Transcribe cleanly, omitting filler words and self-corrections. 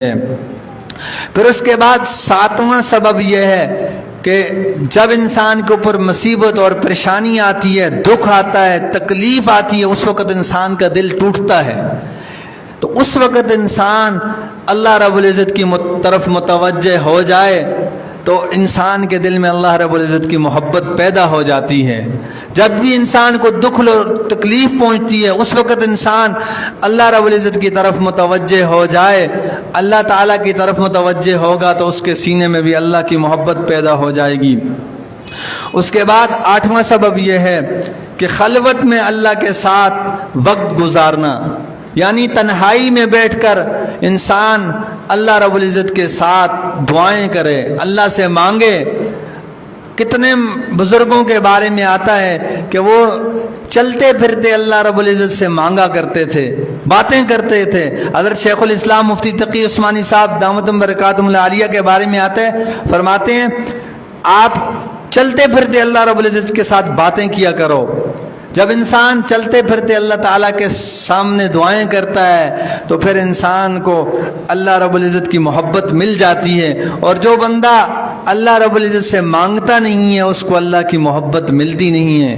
ہے۔ پھر اس کے بعد ساتواں سبب یہ ہے کہ جب انسان کے اوپر مصیبت اور پریشانی آتی ہے، دکھ آتا ہے، تکلیف آتی ہے، اس وقت انسان کا دل ٹوٹتا ہے، تو اس وقت انسان اللہ رب العزت کی طرف متوجہ ہو جائے تو انسان کے دل میں اللہ رب العزت کی محبت پیدا ہو جاتی ہے۔ جب بھی انسان کو دکھ اور تکلیف پہنچتی ہے، اس وقت انسان اللہ رب العزت کی طرف متوجہ ہو جائے، اللہ تعالیٰ کی طرف متوجہ ہوگا تو اس کے سینے میں بھی اللہ کی محبت پیدا ہو جائے گی۔ اس کے بعد آٹھواں سبب یہ ہے کہ خلوت میں اللہ کے ساتھ وقت گزارنا، یعنی تنہائی میں بیٹھ کر انسان اللہ رب العزت کے ساتھ دعائیں کرے، اللہ سے مانگے۔ کتنے بزرگوں کے بارے میں آتا ہے کہ وہ چلتے پھرتے اللہ رب العزت سے مانگا کرتے تھے، باتیں کرتے تھے۔ حضرت شیخ الاسلام مفتی تقی عثمانی صاحب دامت برکاتہم العالیہ کے بارے میں آتا ہے، فرماتے ہیں آپ چلتے پھرتے اللہ رب العزت کے ساتھ باتیں کیا کرو۔ جب انسان چلتے پھرتے اللہ تعالیٰ کے سامنے دعائیں کرتا ہے تو پھر انسان کو اللہ رب العزت کی محبت مل جاتی ہے، اور جو بندہ اللہ رب العزت سے مانگتا نہیں ہے اس کو اللہ کی محبت ملتی نہیں ہے۔